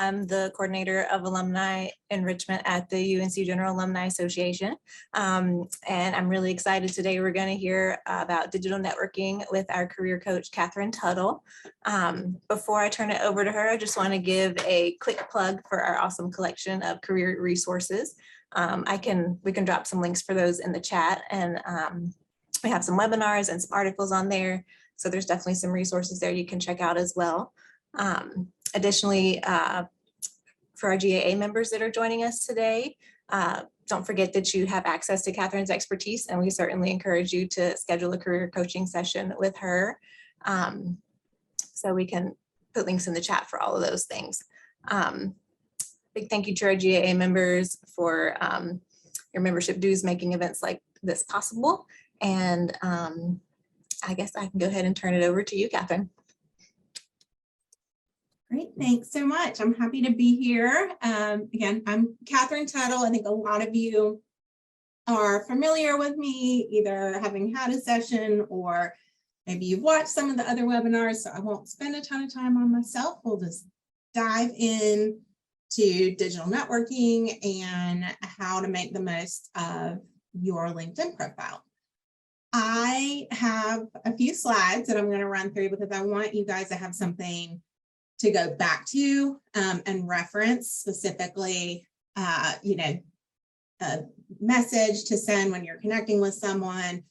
I'm the coordinator of alumni enrichment at the UNC General Alumni Association. And I'm really excited today. We're going to hear about digital networking with our career coach, Catherine Tuttle. Before I turn it over to her, I just want to give a quick plug for our awesome collection of career resources. We can drop some links for those in the chat, and we have some webinars and some articles on there. So there's definitely some resources there you can check out as well. Additionally, for our GAA members that are joining us today, don't forget that you have access to Catherine's expertise, and we certainly encourage you to schedule a career coaching session with her. So we can put links in the chat for all of those things. Big thank you to our GAA members for your membership dues, making events like this possible. And I guess I can go ahead and turn it over to you, Catherine. Great, thanks so much. I'm happy to be here. Again, I'm Catherine Tuttle. I think a lot of you are familiar with me, either having had a session or maybe you've watched some of the other webinars, so I won't spend a ton of time on myself. We'll just dive in to digital networking and how to make the most of your LinkedIn profile. I have a few slides that I'm going to run through because I want you guys to have something to go back to and reference, specifically, a message to send when you're connecting with someone.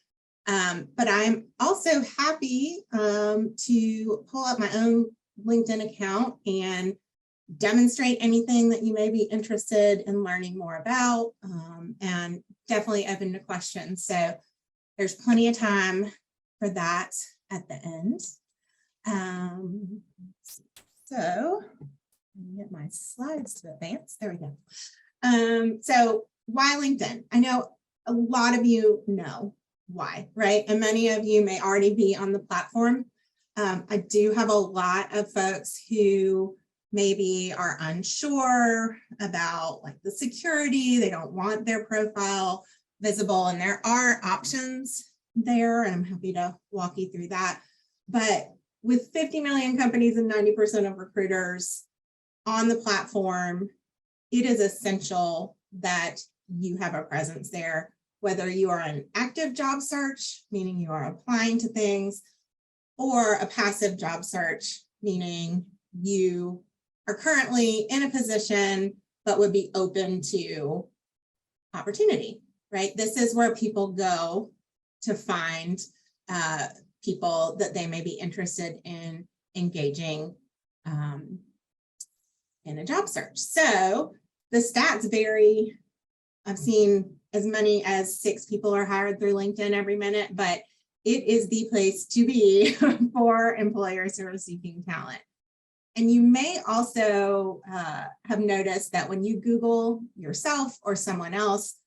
But I'm also happy to pull up my own LinkedIn account and demonstrate anything that you may be interested in learning more about, and definitely open to questions. So there's plenty of time for that at the end. So let me get my slides to advance. There we go. So why LinkedIn? I know a lot of you know why, right? And many of you may already be on the platform. I do have a lot of folks who maybe are unsure about like the security. They don't want their profile visible, and there are options there, and I'm happy to walk you through that. But with 50 million companies and 90% of recruiters on the platform, it is essential that you have a presence there, whether you are an active job search, meaning you are applying to things, or a passive job search, meaning you are currently in a position but would be open to opportunity, right? This is where people go to find people that they may be interested in engaging in a job search. So the stats vary. I've seen as many as 6 people are hired through LinkedIn every minute, but it is the place to be for employers who are seeking talent. And you may also have noticed that when you Google yourself or someone else,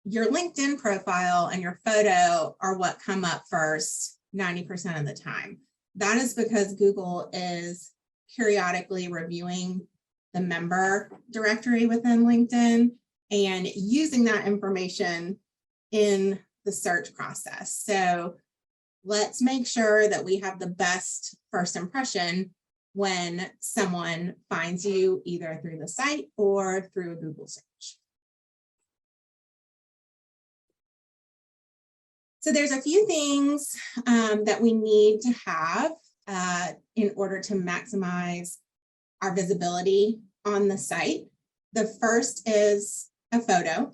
your LinkedIn profile and your photo are what come up first 90% of the time. That is because Google is periodically reviewing the member directory within LinkedIn and using that information in the search process. So let's make sure that we have the best first impression when someone finds you either through the site or through a Google search. So there's a few things that we need to have in order to maximize our visibility on the site. The first is a photo.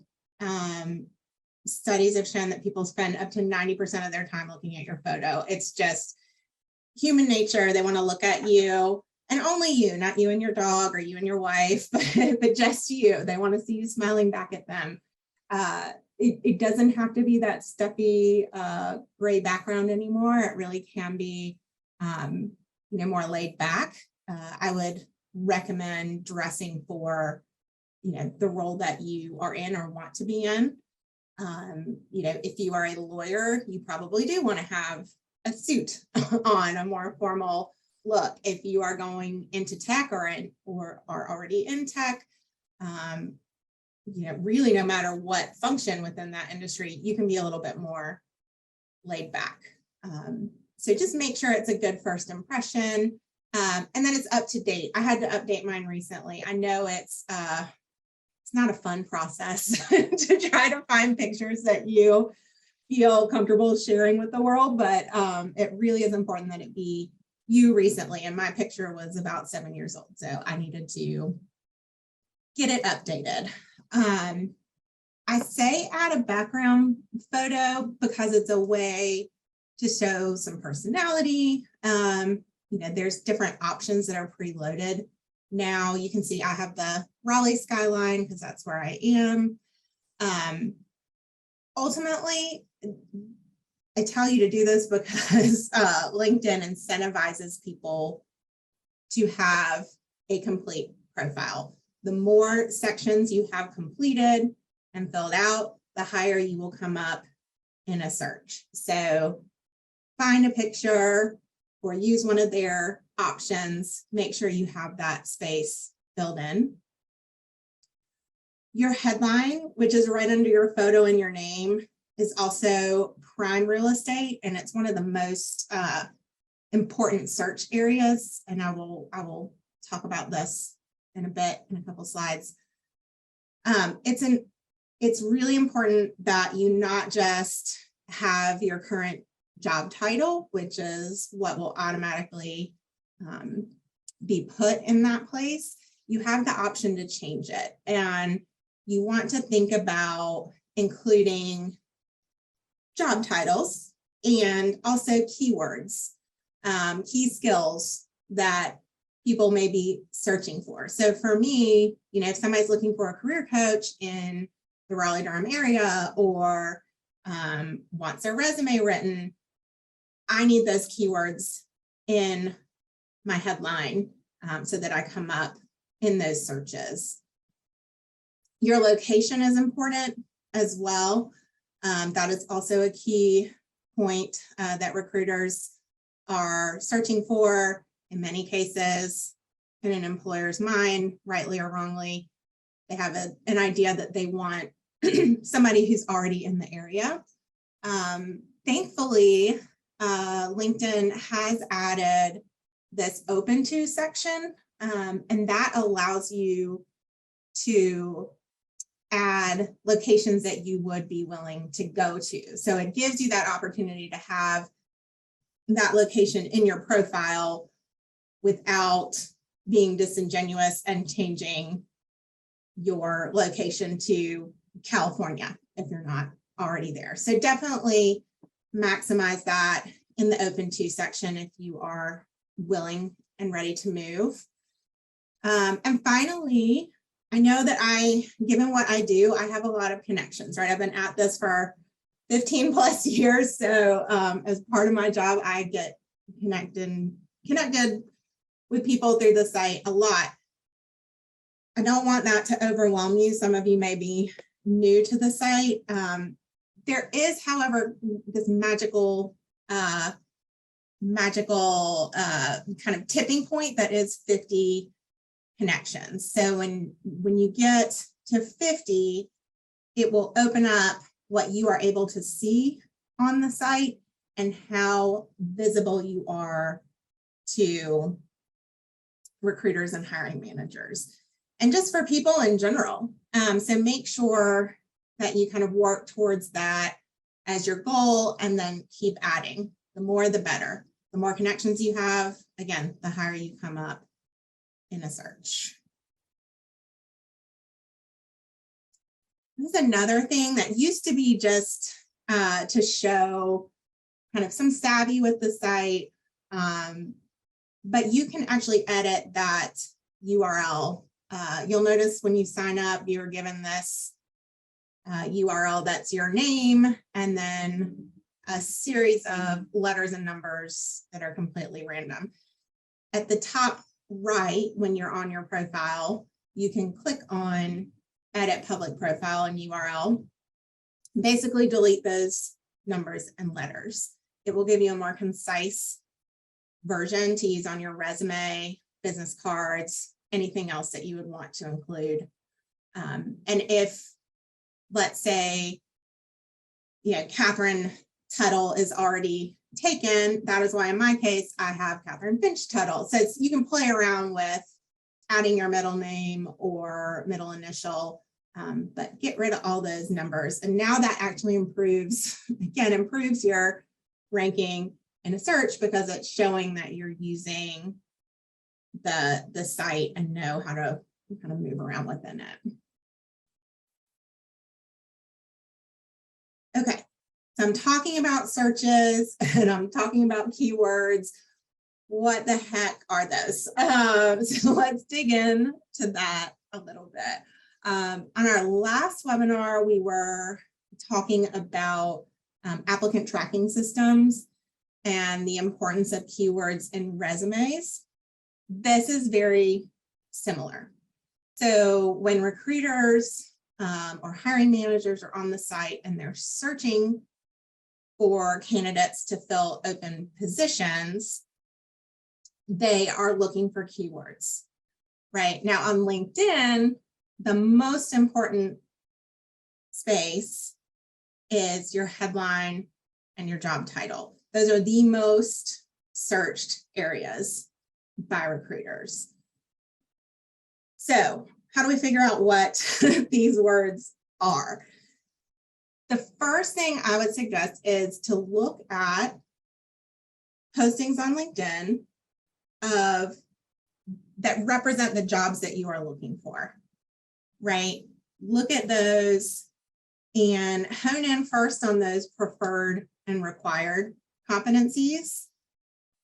Studies have shown that people spend up to 90% of their time looking at your photo. It's just human nature. They want to look at you, and only you, not you and your dog or you and your wife, but just you. They want to see you smiling back at them. It doesn't have to be that stuffy gray background anymore. It really can be more laid back. I would recommend dressing for the role that you are in or want to be in. If you are a lawyer, you probably do want to have a suit on, a more formal look. If you are going into tech or are already in tech, really no matter what function within that industry, you can be a little bit more laid back. So just make sure it's a good first impression. And then it's up to date. I had to update mine recently. I know it's not a fun process to try to find pictures that you feel comfortable sharing with the world, but it really is important that it be you recently. And my picture was about 7 years old, so I needed to get it updated. I say add a background photo because it's a way to show some personality. There's different options that are preloaded. Now you can see I have the Raleigh skyline because that's where I am. Ultimately, I tell you to do this because LinkedIn incentivizes people to have a complete profile. The more sections you have completed and filled out, the higher you will come up in a search. So find a picture or use one of their options. Make sure you have that space filled in. Your headline, which is right under your photo and your name, is also prime real estate, and it's one of the most important search areas. And I will talk about this in a bit, in a couple slides. It's really important that you not just have your current job title, which is what will automatically be put in that place. You have the option to change it, and you want to think about including job titles and also keywords, key skills that people may be searching for. So for me, if somebody's looking for a career coach in the Raleigh-Durham area or wants their resume written, I need those keywords in my headline so that I come up in those searches. Your location is important as well. That is also a key point that recruiters are searching for. In many cases, in an employer's mind, rightly or wrongly, they have an idea that they want somebody who's already in the area. Thankfully, LinkedIn has added this open to section, and that allows you to add locations that you would be willing to go to. So it gives you that opportunity to have that location in your profile without being disingenuous and changing your location to California if you're not already there. So definitely maximize that in the open to section if you are willing and ready to move. And finally, I know that given what I do, I have a lot of connections, right? I've been at this for 15 plus years. So as part of my job, I get connected with people through the site a lot. I don't want that to overwhelm you. Some of you may be new to the site. There is, however, this magical kind of tipping point that is 50 connections. So when you get to 50, it will open up what you are able to see on the site and how visible you are to recruiters and hiring managers, and just for people in general. So make sure that you kind of work towards that as your goal and then keep adding. The more, the better. The more connections you have, again, the higher you come up in a search. This is another thing that used to be just to show kind of some savvy with the site, but you can actually edit that URL. You'll notice when you sign up, you're given this URL that's your name, and then a series of letters and numbers that are completely random. At the top right, when you're on your profile, you can click on Edit Public Profile and URL. Basically delete those numbers and letters. It will give you a more concise version to use on your resume, business cards, anything else that you would want to include. And if, let's say, Catherine Tuttle is already taken. That is why in my case, I have Catherine Finch Tuttle. So you can play around with adding your middle name or middle initial, but get rid of all those numbers. And now that actually improves your ranking in a search because it's showing that you're using the site and know how to kind of move around within it. Okay, so I'm talking about searches and I'm talking about keywords. What the heck are those? So let's dig in to that a little bit. On our last webinar, we were talking about applicant tracking systems and the importance of keywords in resumes. This is very similar. So when recruiters or hiring managers are on the site and they're searching for candidates to fill open positions, they are looking for keywords, right? Now on LinkedIn, the most important space is your headline and your job title. Those are the most searched areas by recruiters. So how do we figure out what these words are? The first thing I would suggest is to look at postings on LinkedIn that represent the jobs that you are looking for, right? Look at those and hone in first on those preferred and required competencies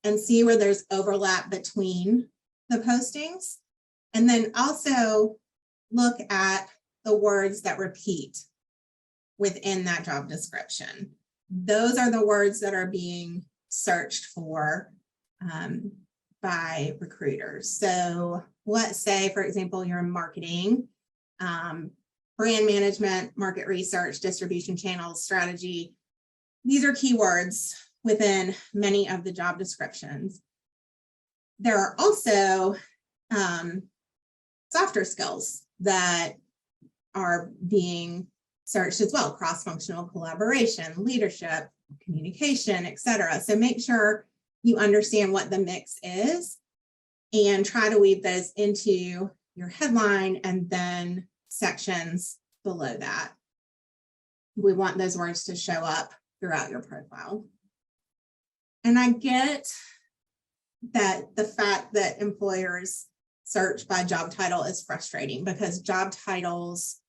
and see where there's overlap between the postings. And then also look at the words that repeat within that job description. Those are the words that are being searched for by recruiters. So let's say, for example, you're in marketing, brand management, market research, distribution channels, strategy. These are keywords within many of the job descriptions. There are also softer skills that are being searched as well: cross-functional collaboration, leadership, communication, etc. So make sure you understand what the mix is and try to weave those into your headline and then sections below that. We want those words to show up throughout your profile. And I get that the fact that employers search by job title is frustrating because job titles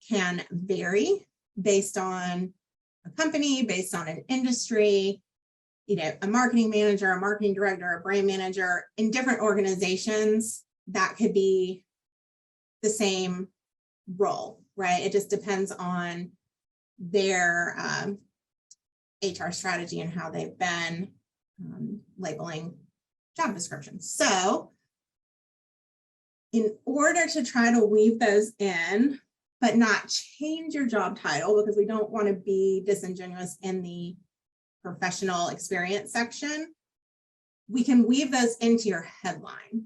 can vary based on a company, based on an industry. You know, a marketing manager, a marketing director, a brand manager in different organizations, that could be the same role, right? It just depends on their HR strategy and how they've been labeling job descriptions. So in order to try to weave those in, but not change your job title, because we don't want to be disingenuous in the professional experience section, we can weave those into your headline.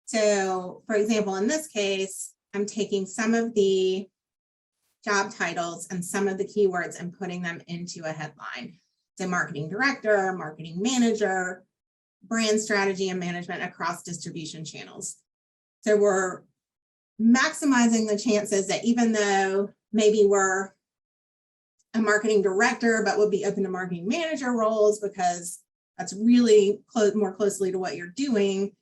So for example, in this case, I'm taking some of the job titles and some of the keywords and putting them into a headline. So marketing director, marketing manager, brand strategy and management across distribution channels. So we're maximizing the chances that even though maybe we're a marketing director, but would be open to marketing manager roles because that's really more closely to what you're doing,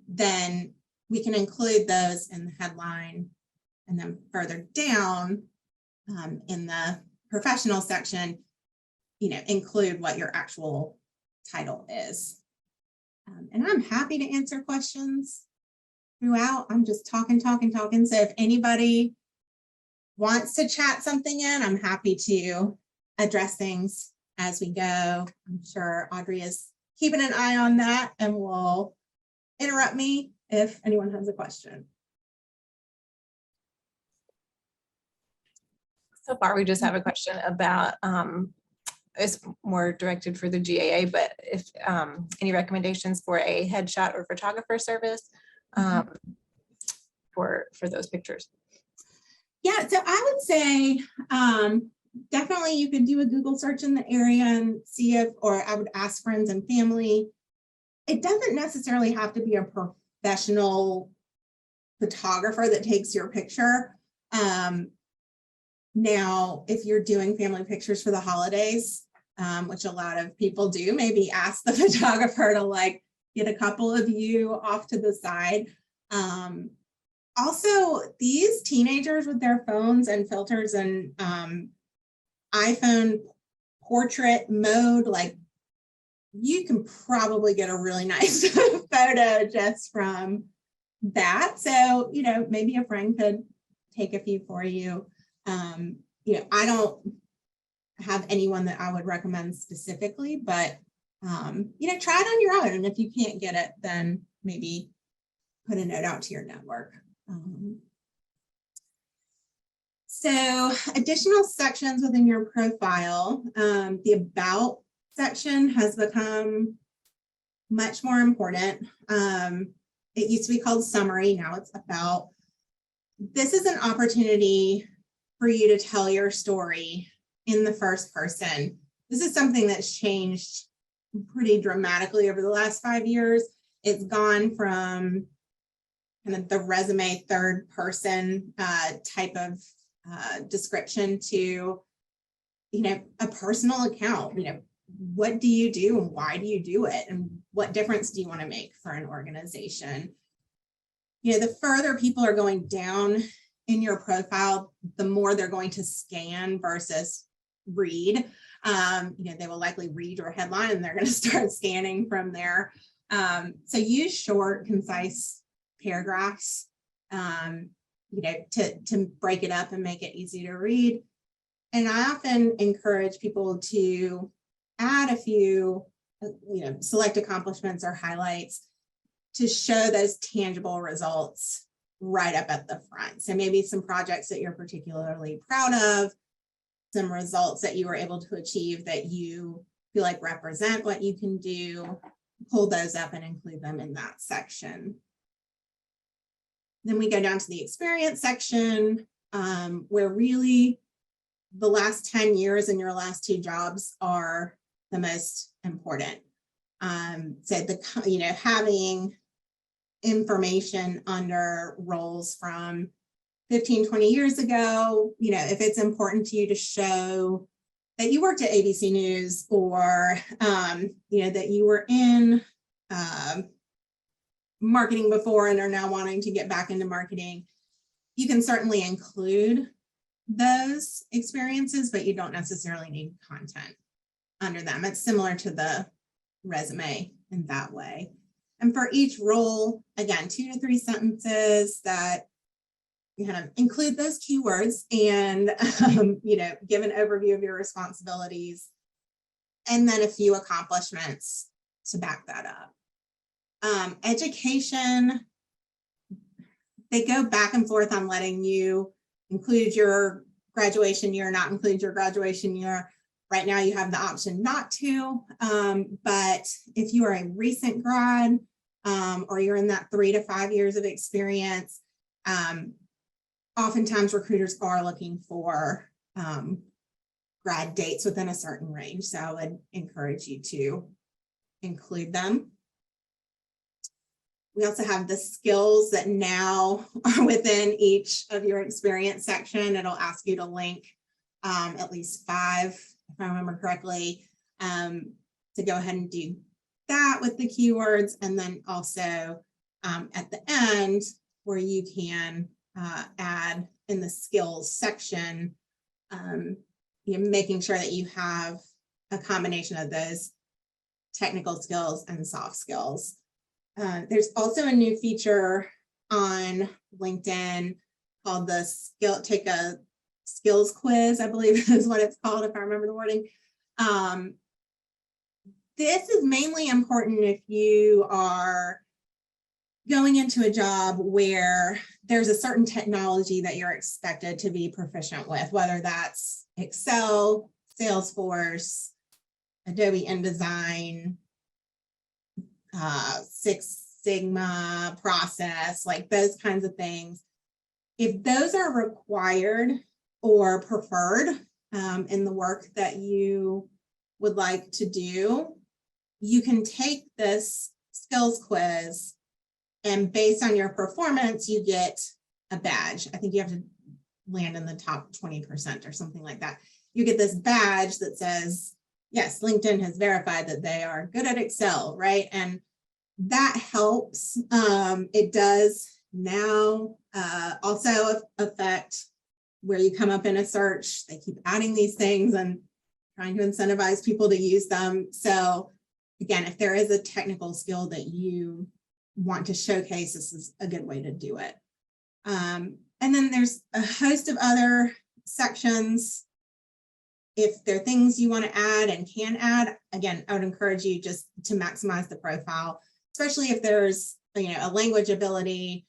then we can include those in the headline. And then further down in the professional section, you know, include what your actual title is. And I'm happy to answer questions throughout. I'm just talking. So if anybody wants to chat something in, I'm happy to address things as we go. I'm sure Audrey is keeping an eye on that and will interrupt me if anyone has a question. So far, we just have a question about, it's more directed for the GAA, but if any recommendations for a headshot or photographer service for those pictures. Yeah, so I would say definitely you could do a Google search in the area and see if, or I would ask friends and family. It doesn't necessarily have to be a professional photographer that takes your picture. Now, if you're doing family pictures for the holidays, which a lot of people do, maybe ask the photographer to like get a couple of you off to the side. Also, these teenagers with their phones and filters and iPhone portrait mode, like you can probably get a really nice photo just from that. So, you know, maybe a friend could take a few for you. You know, I don't have anyone that I would recommend specifically, but, you know, try it on your own. And if you can't get it, then maybe put a note out to your network. So additional sections within your profile, the about section has become much more important. It used to be called summary, now it's about. This is an opportunity for you to tell your story in the first person. This is something that's changed pretty dramatically over the last 5 years. It's gone from kind of the resume third person type of description to, you know, a personal account. You know, what do you do and why do you do it? And what difference do you want to make for an organization? You know, the further people are going down in your profile, the more they're going to scan versus read. You know, they will likely read your headline and they're going to start scanning from there. So use short, concise paragraphs, you know, to break it up and make it easy to read. And I often encourage people to add a few, you know, select accomplishments or highlights to show those tangible results right up at the front. So maybe some projects that you're particularly proud of, some results that you were able to achieve that you feel like represent what you can do, pull those up and include them in that section. Then we go down to the experience section, where really the last 10 years in your last 2 jobs are the most important. So the, you know, having information under roles from 15, 20 years ago, you know, if it's important to you to show that you worked at ABC News or, you know, that you were in marketing before and are now wanting to get back into marketing, you can certainly include those experiences, but you don't necessarily need content under them. It's similar to the resume in that way. And for each role, again, 2 to 3 sentences that you kind of include those keywords and, you know, give an overview of your responsibilities, and then a few accomplishments to back that up. Education, they go back and forth on letting you include your graduation year, not include your graduation year. Right now you have the option not to, but if you are a recent grad or you're in that 3 to 5 years of experience, oftentimes recruiters are looking for grad dates within a certain range. So I would encourage you to include them. We also have the skills that now are within each of your experience section. It'll ask you to link at least 5, if I remember correctly, to go ahead and do that with the keywords. And then also at the end where you can add in the skills section, you know, making sure that you have a combination of those technical skills and soft skills. There's also a new feature on LinkedIn called the take a skills quiz, I believe is what it's called, if I remember the wording. This is mainly important if you are going into a job where there's a certain technology that you're expected to be proficient with, whether that's Excel, Salesforce, Adobe InDesign, Six Sigma process, like those kinds of things. If those are required or preferred, in the work that you would like to do, you can take this skills quiz, and based on your performance, you get a badge. I think you have to land in the top 20% or something like that. You get this badge that says, yes, LinkedIn has verified that they are good at Excel, right? And that helps. It does now also affect where you come up in a search. They keep adding these things and trying to incentivize people to use them. So again, if there is a technical skill that you want to showcase, this is a good way to do it. And then there's a host of other sections. If there are things you want to add and can add, again, I would encourage you just to maximize the profile, especially if there's a language ability,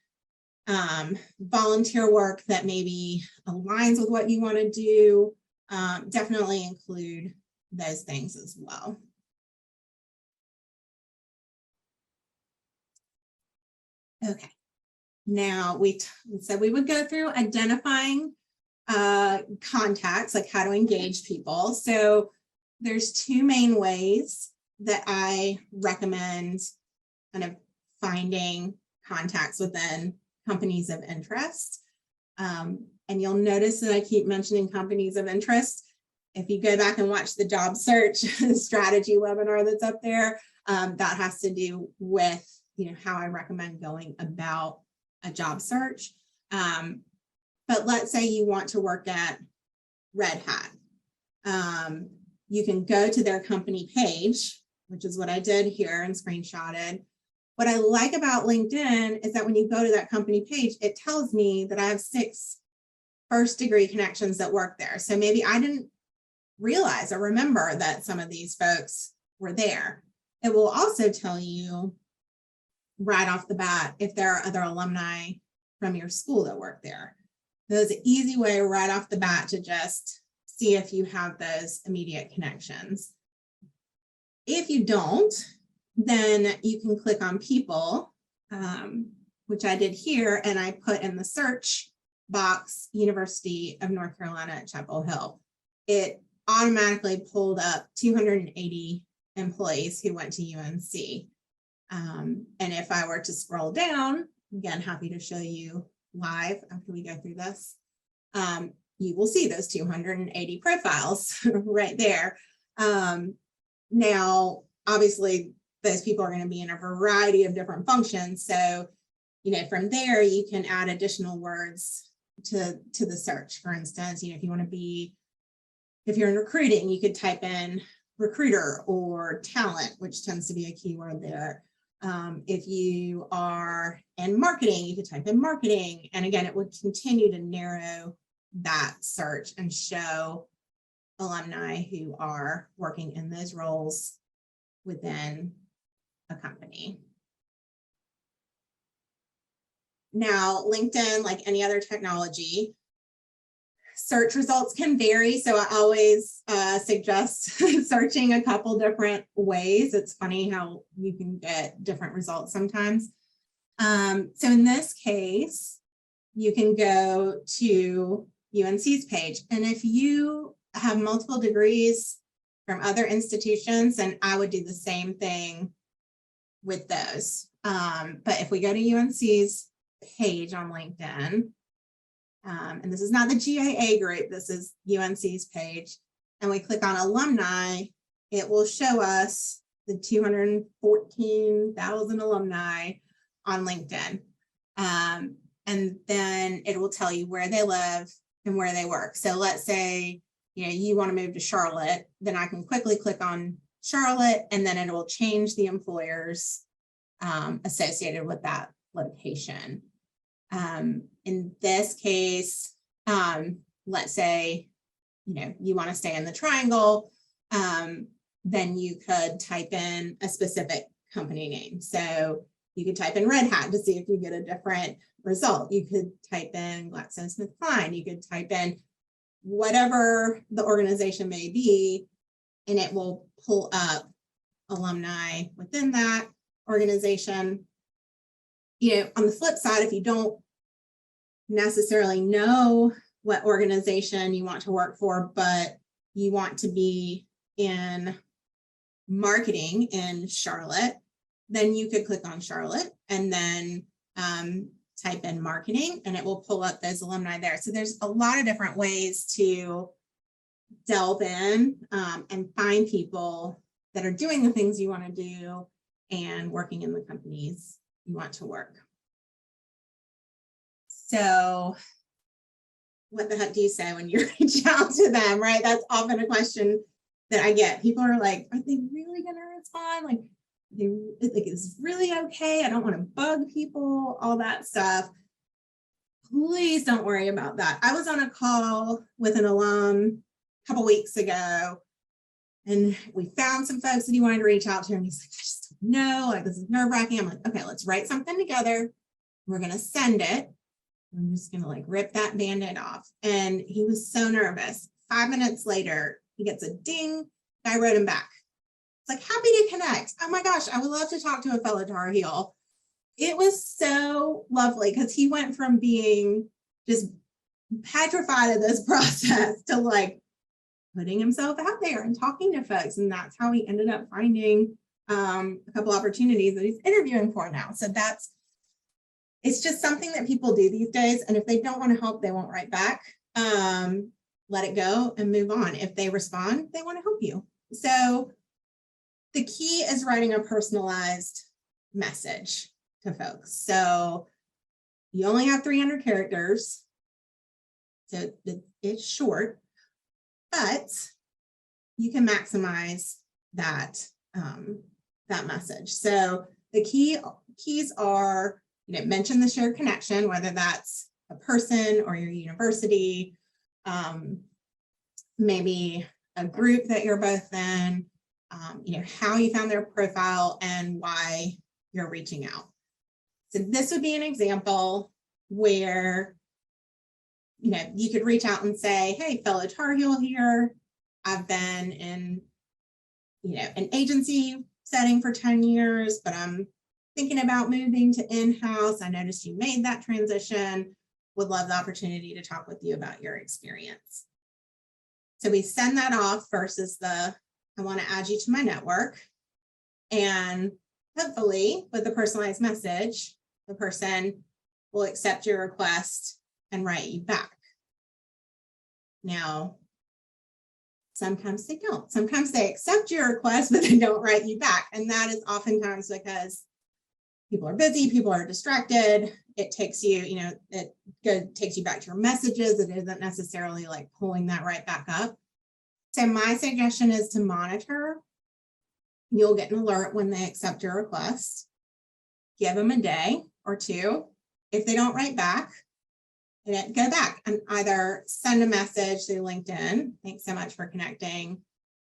volunteer work that maybe aligns with what you want to do. Definitely include those things as well. Okay, now we said we would go through identifying contacts, like how to engage people. So there's two main ways that I recommend kind of finding contacts within companies of interest. And you'll notice that I keep mentioning companies of interest. If you go back and watch the job search strategy webinar that's up there, that has to do with how I recommend going about a job search. But let's say you want to work at Red Hat. You can go to their company page, which is what I did here and screenshotted. What I like about LinkedIn is that when you go to that company page, it tells me that I have 6 first-degree connections that work there. So maybe I didn't realize or remember that some of these folks were there. It will also tell you right off the bat if there are other alumni from your school that work there. There's an easy way right off the bat to just see if you have those immediate connections. If you don't, then you can click on people, which I did here, and I put in the search box, University of North Carolina at Chapel Hill. It automatically pulled up 280 employees who went to UNC. And if I were to scroll down, again, happy to show you live after we go through this, you will see those 280 profiles right there. Now, obviously, those people are going to be in a variety of different functions. So, from there, you can add additional words to the search. For instance, if you want to be, if you're in recruiting, you could type in recruiter or talent, which tends to be a keyword there. If you are in marketing, you could type in marketing. And again, it would continue to narrow that search and show alumni who are working in those roles within a company. Now, LinkedIn, like any other technology, search results can vary. So I always suggest searching a couple different ways. It's funny how you can get different results sometimes. So in this case, you can go to UNC's page. And if you have multiple degrees from other institutions, then I would do the same thing with those. But if we go to UNC's page on LinkedIn, and this is not the GAA group, this is UNC's page, and we click on alumni, it will show us the 214,000 alumni on LinkedIn. And then it will tell you where they live and where they work. So let's say you want to move to Charlotte, then I can quickly click on Charlotte, and then it will change the employers associated with that location. In this case, let's say, you want to stay in the triangle, then you could type in a specific company name. So you could type in Red Hat to see if you get a different result. You could type in GlaxoSmithKline. You could type in whatever the organization may be, and it will pull up alumni within that organization. On the flip side, if you don't necessarily know what organization you want to work for, but you want to be in marketing in Charlotte, then you could click on Charlotte and then type in marketing, and it will pull up those alumni there. So there's a lot of different ways to delve in and find people that are doing the things you want to do and working in the companies you want to work. So what the heck do you say when you reach out to them, right? That's often a question that I get. People are like, are they really going to respond? Like, is really okay? I don't want to bug people, all that stuff. Please don't worry about that. I was on a call with an alum a couple weeks ago, and we found some folks that he wanted to reach out to, and he's like, I just don't know, like, this is nerve-wracking. I'm like, okay, let's write something together. We're going to send it. I'm just going to like rip that Band-Aid off. And he was so nervous. 5 minutes later, he gets a ding. I wrote him back. It's like, happy to connect. Oh my gosh, I would love to talk to a fellow Tar Heel. It was so lovely because he went from being just petrified of this process to like putting himself out there and talking to folks. And that's how he ended up finding a couple opportunities that he's interviewing for now. So it's just something that people do these days. And if they don't want to help, they won't write back. Let it go and move on. If they respond, they want to help you. So the key is writing a personalized message to folks. So you only have 300 characters. So it's short, but you can maximize that, that message. So the keys are, mention the shared connection, whether that's a person or your university, maybe a group that you're both in, how you found their profile and why you're reaching out. So this would be an example where, you could reach out and say, hey, fellow Tar Heel here. I've been in, an agency setting for 10 years, but I'm thinking about moving to in-house. I noticed you made that transition. Would love the opportunity to talk with you about your experience. So we send that off versus I want to add you to my network. And hopefully with the personalized message, the person will accept your request and write you back. Now, sometimes they don't. Sometimes they accept your request, but they don't write you back. And that is oftentimes because people are busy, people are distracted. It takes you, it takes you back to your messages. It isn't necessarily like pulling that right back up. So my suggestion is to monitor. You'll get an alert when they accept your request. Give them a day or two. If they don't write back, go back and either send a message through LinkedIn. Thanks so much for connecting.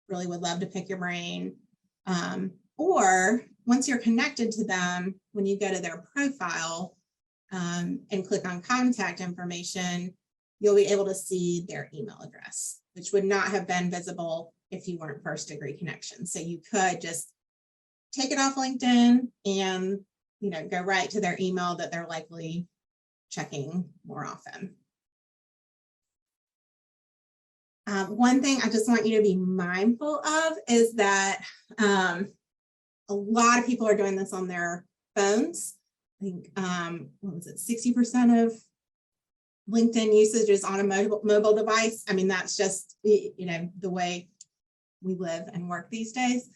Really would love to pick your brain. Or once you're connected to them, when you go to their profile and click on contact information, you'll be able to see their email address, which would not have been visible if you weren't first degree connections. So you could just take it off LinkedIn and go right to their email that they're likely checking more often. One thing I just want you to be mindful of is that a lot of people are doing this on their phones. I think, what was it, 60% of LinkedIn usage is on a mobile device. I mean, that's just, the way we live and work these days.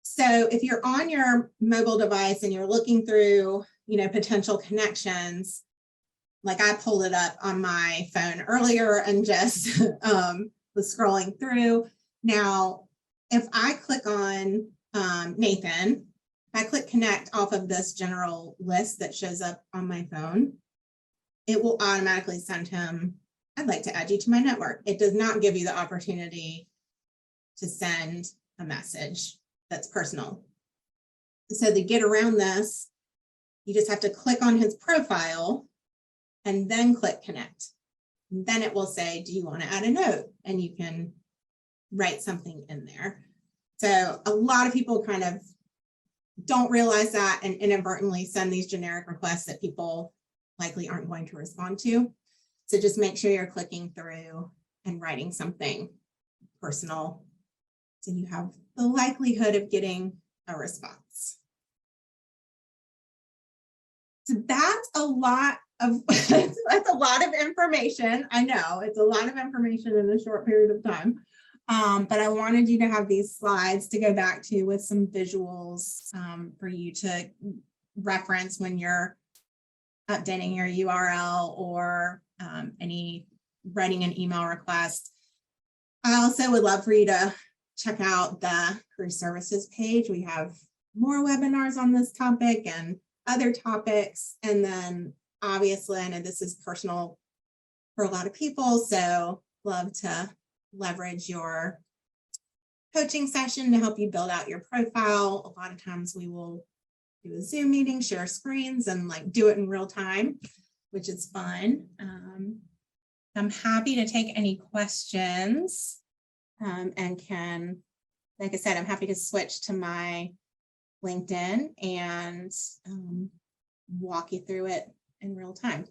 So if you're on your mobile device and you're looking through, potential connections, like I pulled it up on my phone earlier and just was scrolling through. Now, if I click on Nathan, if I click connect off of this general list that shows up on my phone, it will automatically send him, I'd like to add you to my network. It does not give you the opportunity to send a message that's personal. So to get around this, you just have to click on his profile and then click connect. And then it will say, do you want to add a note? And you can write something in there. So a lot of people kind of don't realize that and inadvertently send these generic requests that people likely aren't going to respond to. So just make sure you're clicking through and writing something personal, so you have the likelihood of getting a response. So that's a lot of that's a lot of information. I know it's a lot of information in a short period of time. But I wanted you to have these slides to go back to with some visuals for you to reference when you're updating your URL or writing an email request. I also would love for you to check out the career services page. We have more webinars on this topic and other topics. And then obviously, I know this is personal for a lot of people, so love to leverage your coaching session to help you build out your profile. A lot of times we will do a Zoom meeting, share screens, and like do it in real time, which is fun. I'm happy to take any questions and can, like I said, I'm happy to switch to my LinkedIn and walk you through it in real time.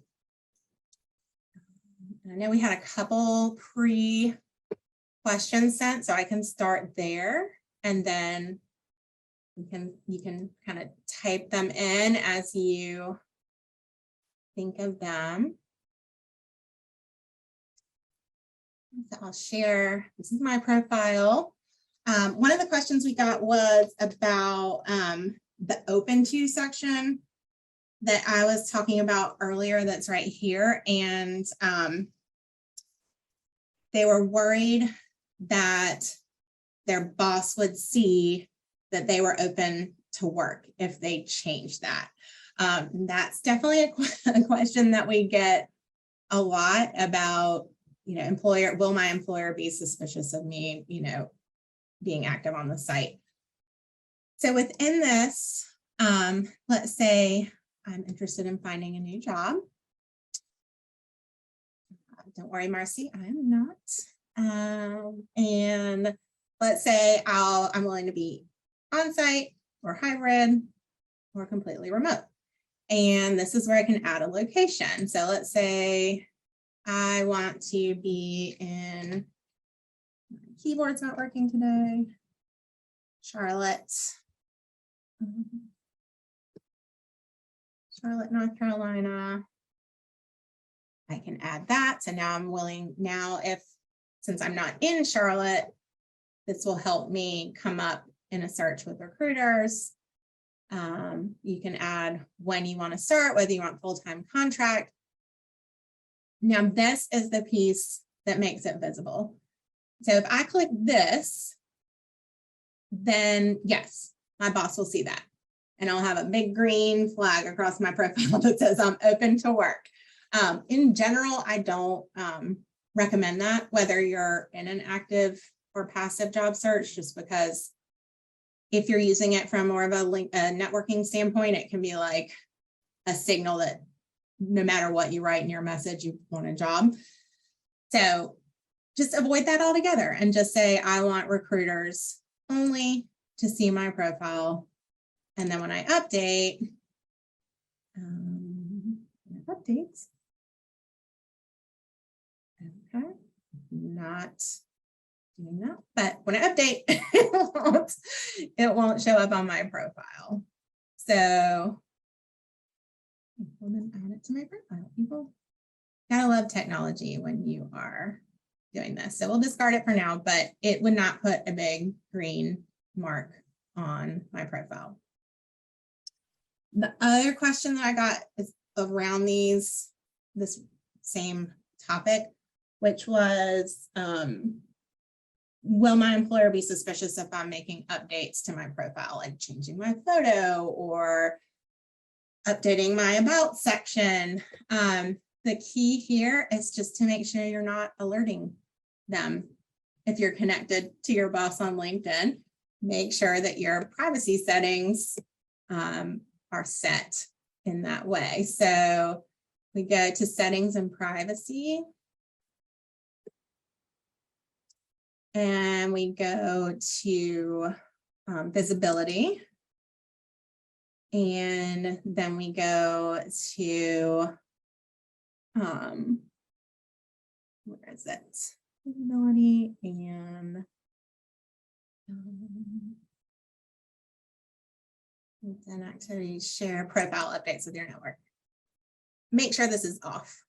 I know we had a couple pre-questions sent, so I can start there, and then you can kind of type them in as you think of them. So I'll share, this is my profile. One of the questions we got was about the open to section that I was talking about earlier that's right here. And they were worried that their boss would see that they were open to work if they changed that. That's definitely a question that we get a lot about, will my employer be suspicious of me, being active on the site? So within this, let's say I'm interested in finding a new job. Don't worry, Marcy, I'm not. And let's say I'm willing to be on-site or hybrid or completely remote. And this is where I can add a location. So let's say I want to be in, my keyboard's not working today, Charlotte, North Carolina. I can add that. So now I'm willing, since I'm not in Charlotte, this will help me come up in a search with recruiters. You can add when you want to start, whether you want full-time contract. Now, this is the piece that makes it visible. So if I click this, then yes, my boss will see that. And I'll have a big green flag across my profile that says I'm open to work. In general, I don't recommend that, whether you're in an active or passive job search, just because if you're using it from more of a networking standpoint, it can be like a signal that no matter what you write in your message, you want a job. So just avoid that altogether and just say, I want recruiters only to see my profile. And then when I update, updates, okay, not doing that, but when I update, it won't show up on my profile. So we'll then add it to my profile. People gotta love technology when you are doing this. So we'll discard it for now, but it would not put a big green mark on my profile. The other question that I got is around this same topic, which was, will my employer be suspicious if I'm making updates to my profile, like changing my photo or updating my about section? The key here is just to make sure you're not alerting them. If you're connected to your boss on LinkedIn, make sure that your privacy settings are set in that way. So we go to settings and privacy. And we go to visibility. And then we go to where is it? Visibility and then activities, share profile updates with your network. Make sure this is off.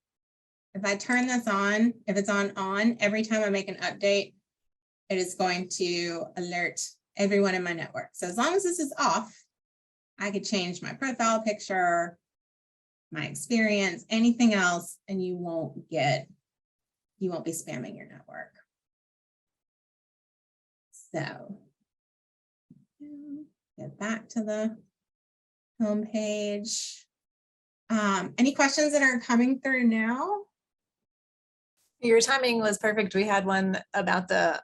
If I turn this on, if it's on, every time I make an update, it is going to alert everyone in my network. So as long as this is off, I could change my profile picture, my experience, anything else, and you won't be spamming your network. So get back to the home page. Any questions that are coming through now? Your timing was perfect. We had one about the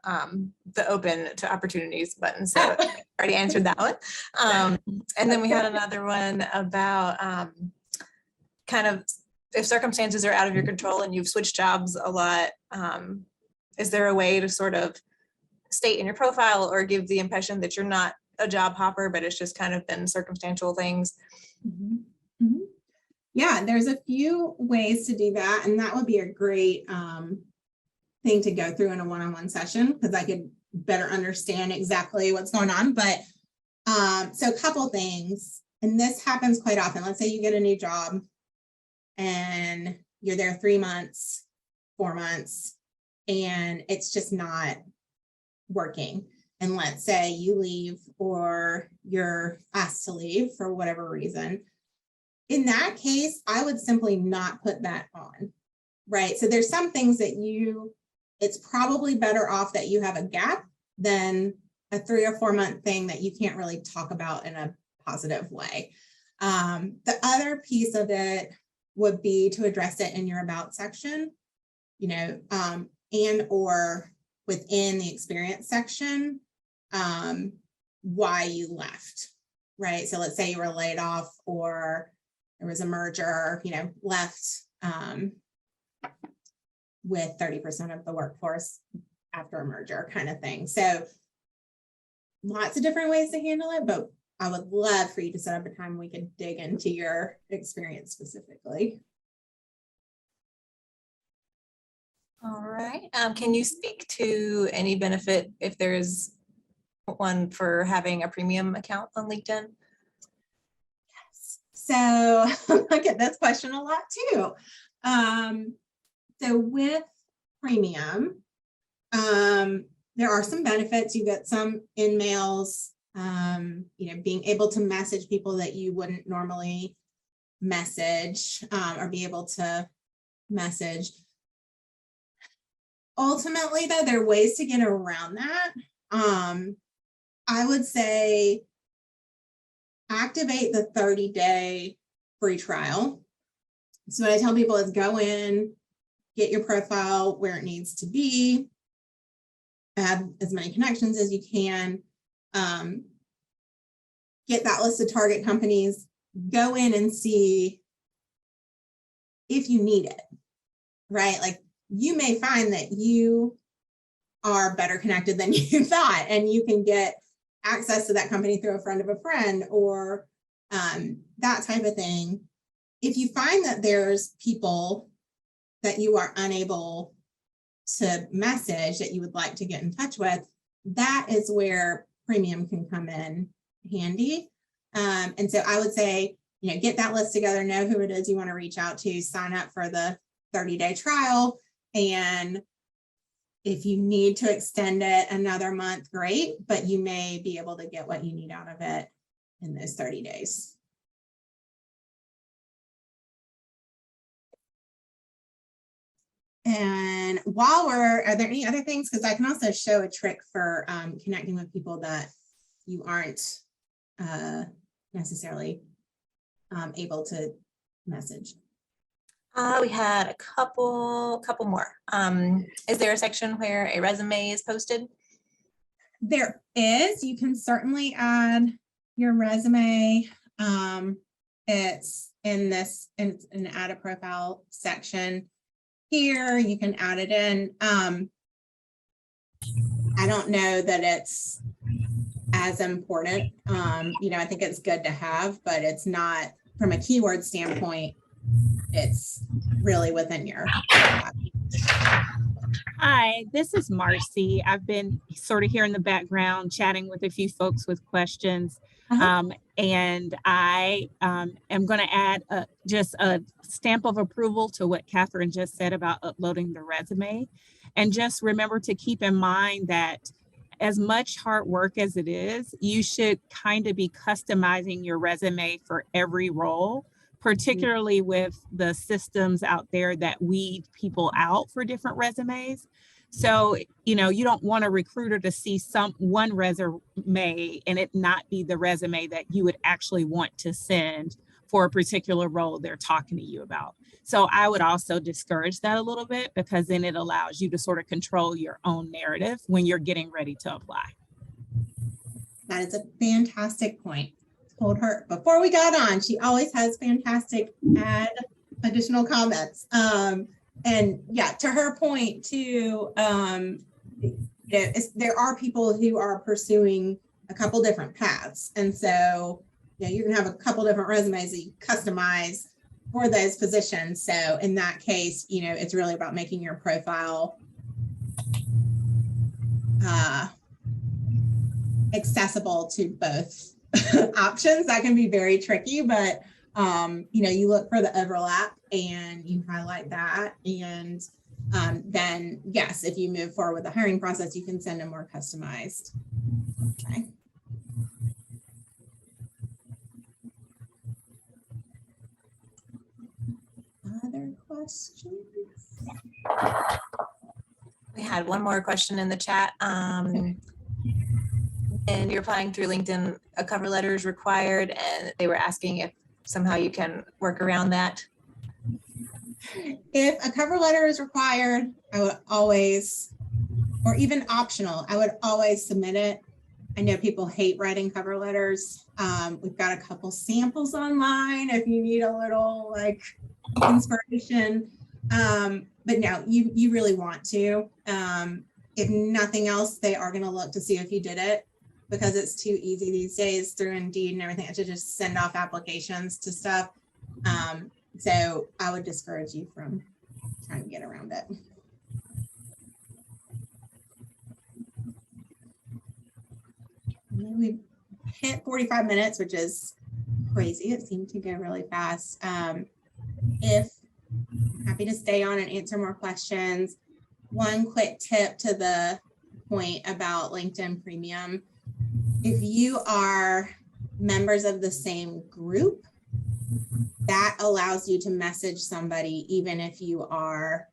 open to opportunities button, so I already answered that one. And then we had another one about kind of if circumstances are out of your control and you've switched jobs a lot, is there a way to sort of state in your profile or give the impression that you're not a job hopper, but it's just kind of been circumstantial things? Mm-hmm. Mm-hmm. Yeah, there's a few ways to do that, and that would be a great thing to go through in a one-on-one session because I could better understand exactly what's going on. But so a couple things, and this happens quite often. Let's say you get a new job and you're there 3 months, 4 months, and it's just not working. And let's say you leave or you're asked to leave for whatever reason. In that case, I would simply not put that on, right? So there's some things that it's probably better off that you have a gap than a 3 or 4 month thing that you can't really talk about in a positive way. The other piece of it would be to address it in your about section, and or within the experience section, why you left, right? So let's say you were laid off or there was a merger, left with 30% of the workforce after a merger kind of thing. So lots of different ways to handle it, but I would love for you to set up a time we could dig into your experience specifically. All right. Can you speak to any benefit if there's one for having a premium account on LinkedIn? So I get this question a lot too. So with premium, there are some benefits. You get some in mails, being able to message people that you wouldn't normally message or be able to message. Ultimately, though, there are ways to get around that. I would say activate the 30-day free trial. So what I tell people is go in, get your profile where it needs to be, add as many connections as you can, get that list of target companies, go in and see if you need it, right? Like you may find that you are better connected than you thought, and you can get access to that company through a friend of a friend or that type of thing. If you find that there's people that you are unable to message that you would like to get in touch with, that is where premium can come in handy. And so I would say, get that list together, know who it is you want to reach out to, sign up for the 30-day trial. And if you need to extend it another month, great, but you may be able to get what you need out of it in those 30 days. And while are there any other things? Because I can also show a trick for connecting with people that you aren't necessarily able to message. We had a couple more. Is there a section where a resume is posted? There is. You can certainly add your resume. It's in an add a profile section. Here, you can add it in. I don't know that it's as important. I think it's good to have, but it's not from a keyword standpoint. It's really within your Hi, this is Marcy. I've been sort of here in the background chatting with a few folks with questions. Uh-huh. And I am going to add just a stamp of approval to what Catherine just said about uploading the resume. And just remember to keep in mind that as much hard work as it is, you should kind of be customizing your resume for every role, particularly with the systems out there that weed people out for different resumes. So, you don't want a recruiter to see one resume and it not be the resume that you would actually want to send for a particular role they're talking to you about. So I would also discourage that a little bit, because then it allows you to sort of control your own narrative when you're getting ready to apply. That is a fantastic point. Told her before we got on, she always has fantastic additional comments. And yeah, to her point too, there are people who are pursuing a couple different paths. And so, you can have a couple different resumes that you customize for those positions. So in that case, it's really about making your profile accessible to both options. That can be very tricky, but you look for the overlap and you highlight that. And then yes, if you move forward with the hiring process, you can send a more customized. Okay. Other questions? We had one more question in the chat. And you're applying through LinkedIn, a cover letter is required, and they were asking if somehow you can work around that. If a cover letter is required, I would always, or even optional, I would always submit it. I know people hate writing cover letters. We've got a couple samples online if you need a little inspiration. But no, you really want to. If nothing else, they are going to look to see if you did it, because it's too easy these days through Indeed and everything to just send off applications to stuff. So I would discourage you from trying to get around it. We hit 45 minutes, which is crazy. It seemed to go really fast. If happy to stay on and answer more questions. One quick tip to the point about LinkedIn Premium. If you are members of the same group, that allows you to message somebody even if you are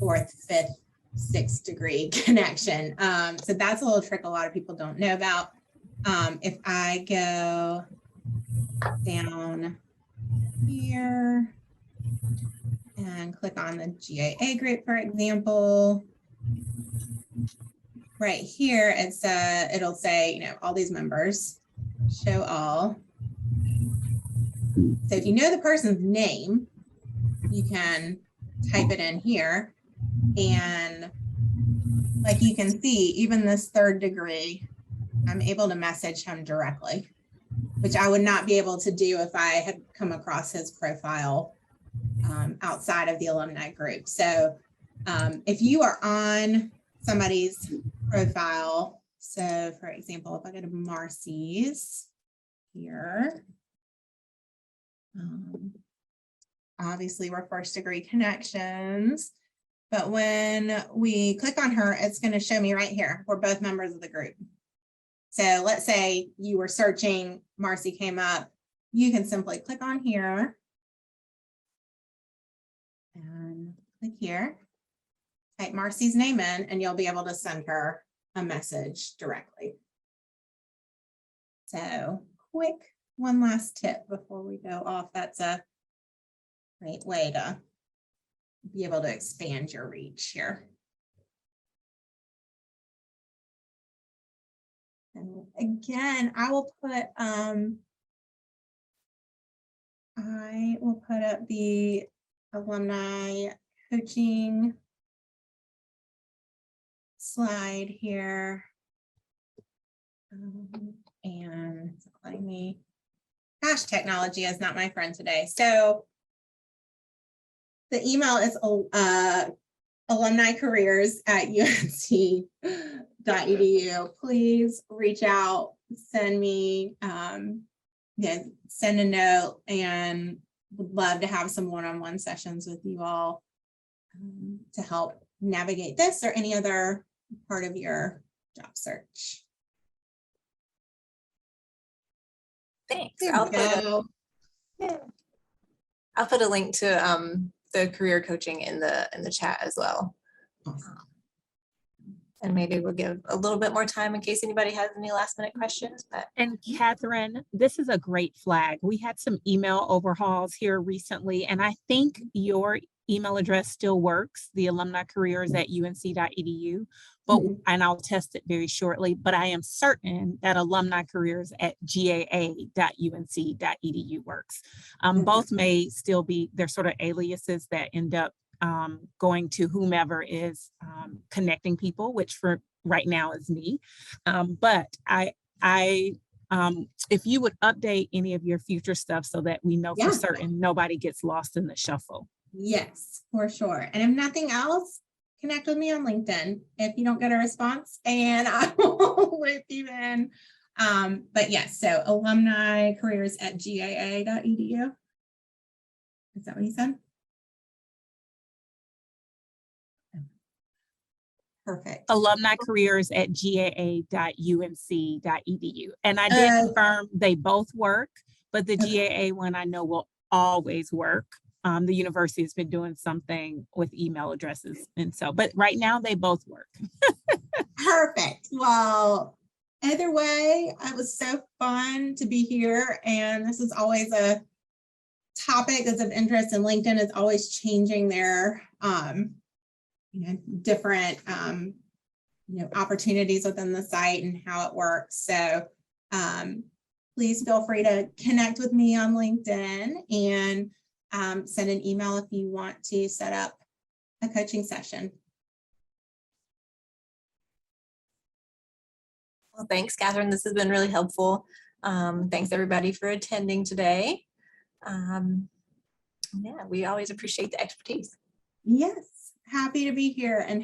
4th, 5th, 6th degree connection. So that's a little trick a lot of people don't know about. If I go down here and click on the GAA group, for example, right here, it'll say, all these members, show all. So if you know the person's name, you can type it in here. And like you can see, even this 3rd degree, I'm able to message him directly, which I would not be able to do if I had come across his profile outside of the alumni group. So if you are on somebody's profile, so for example, if I go to Marcy's here, obviously we're 1st degree connections, but when we click on her, it's going to show me right here, we're both members of the group. So let's say you were searching, Marcy came up, you can simply click on here and click here, type Marcy's name in, and you'll be able to send her a message directly. So quick, one last tip before we go off. That's a great way to be able to expand your reach here. And again, I will put up the alumni coaching slide here. And it's letting me, gosh, technology is not my friend today. So the email is alumni careers at unc.edu. Please reach out, send me, send a note, and would love to have some one-on-one sessions with you all to help navigate this or any other part of your job search. Thanks. There I'll we put, go. I'll put a link to the career coaching in the chat as well. Awesome. And maybe we'll give a little bit more time in case anybody has any last minute questions. But And Catherine, this is a great flag. We had some email overhauls here recently, and I think your email address still works, the alumni careers at unc.edu, but and I'll test it very shortly, but I am certain that alumni careers at gaa.unc.edu works. Both may still be, they're sort of aliases that end up going to whomever is connecting people, which for right now is me. But if you would update any of your future stuff so that we know for certain nobody gets lost in the shuffle. Yes, for sure. And if nothing else, connect with me on LinkedIn if you don't get a response, and I will loop you in. But yes, so alumni careers at gaa.edu. Is that what you said? Perfect. Alumni careers at gaa.unc.edu. And I did confirm they both work, but the GAA one I know will always work. The university has been doing something with email addresses. And so, but right now they both work. Perfect. Well, either way, it was so fun to be here. And this is always a topic that's of interest, and LinkedIn is always changing their different opportunities within the site and how it works. So please feel free to connect with me on LinkedIn and send an email if you want to set up a coaching session. Well, thanks, Catherine. This has been really helpful. Thanks everybody for attending today. Yeah, we always appreciate the expertise. Yes, happy to be here and